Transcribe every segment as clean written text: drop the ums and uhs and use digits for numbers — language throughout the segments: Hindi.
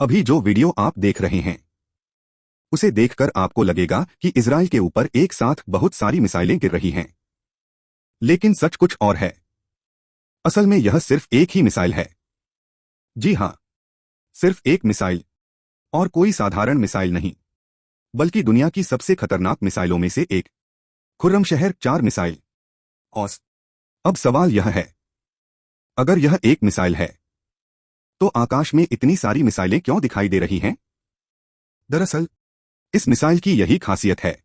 अभी जो वीडियो आप देख रहे हैं उसे देखकर आपको लगेगा कि इजराइल के ऊपर एक साथ बहुत सारी मिसाइलें गिर रही हैं। लेकिन सच कुछ और है। असल में यह सिर्फ एक ही मिसाइल है। जी हां, सिर्फ एक मिसाइल, और कोई साधारण मिसाइल नहीं, बल्कि दुनिया की सबसे खतरनाक मिसाइलों में से एक, खुर्रमशहर-4 मिसाइल। औस अब सवाल यह है, अगर यह एक मिसाइल है तो आकाश में इतनी सारी मिसाइलें क्यों दिखाई दे रही हैं? दरअसल इस मिसाइल की यही खासियत है।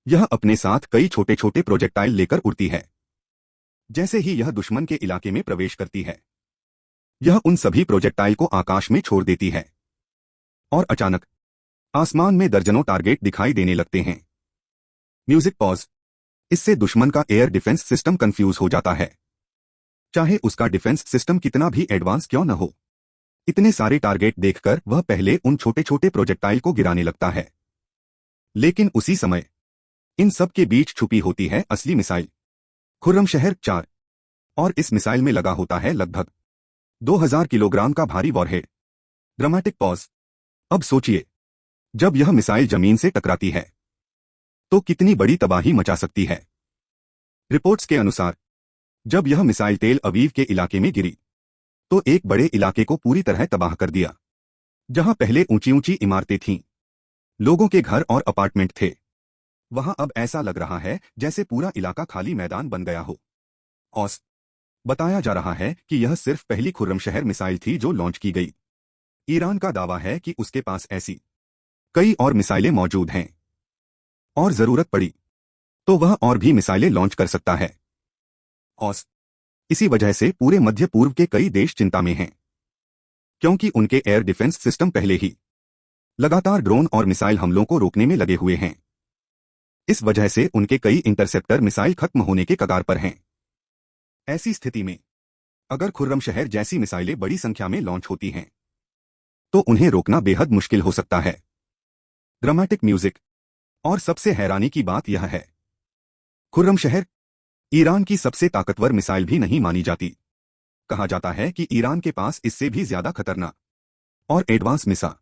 यह अपने साथ कई छोटे छोटे प्रोजेक्टाइल लेकर उड़ती है। जैसे ही यह दुश्मन के इलाके में प्रवेश करती है, यह उन सभी प्रोजेक्टाइल को आकाश में छोड़ देती है और अचानक आसमान में दर्जनों टारगेट दिखाई देने लगते हैं। Music pause. इससे दुश्मन का एयर डिफेंस सिस्टम कंफ्यूज हो जाता है। चाहे उसका डिफेंस सिस्टम कितना भी एडवांस क्यों न हो, इतने सारे टारगेट देखकर वह पहले उन छोटे छोटे प्रोजेक्टाइल को गिराने लगता है। लेकिन उसी समय इन सब के बीच छुपी होती है असली मिसाइल, खुर्रमशहर-4। और इस मिसाइल में लगा होता है लगभग 2000 किलोग्राम का भारी वॉरहेड। Dramatic pause. अब सोचिए, जब यह मिसाइल जमीन से टकराती है तो कितनी बड़ी तबाही मचा सकती है। रिपोर्ट्स के अनुसार जब यह मिसाइल तेल अवीव के इलाके में गिरी तो एक बड़े इलाके को पूरी तरह तबाह कर दिया। जहां पहले ऊंची ऊंची इमारतें थीं, लोगों के घर और अपार्टमेंट थे, वहां अब ऐसा लग रहा है जैसे पूरा इलाका खाली मैदान बन गया हो। औस बताया जा रहा है कि यह सिर्फ पहली खुर्रमशहर मिसाइल थी जो लॉन्च की गई। ईरान का दावा है कि उसके पास ऐसी कई और मिसाइलें मौजूद हैं और जरूरत पड़ी तो वह और भी मिसाइलें लॉन्च कर सकता है। औस इसी वजह से पूरे मध्य पूर्व के कई देश चिंता में हैं, क्योंकि उनके एयर डिफेंस सिस्टम पहले ही लगातार ड्रोन और मिसाइल हमलों को रोकने में लगे हुए हैं। इस वजह से उनके कई इंटरसेप्टर मिसाइल खत्म होने के कगार पर हैं। ऐसी स्थिति में अगर खुर्रमशहर जैसी मिसाइलें बड़ी संख्या में लॉन्च होती हैं तो उन्हें रोकना बेहद मुश्किल हो सकता है। Dramatic music. और सबसे हैरानी की बात यह है, खुर्रमशहर ईरान की सबसे ताकतवर मिसाइल भी नहीं मानी जाती। कहा जाता है कि ईरान के पास इससे भी ज्यादा खतरनाक और एडवांस मिसाइल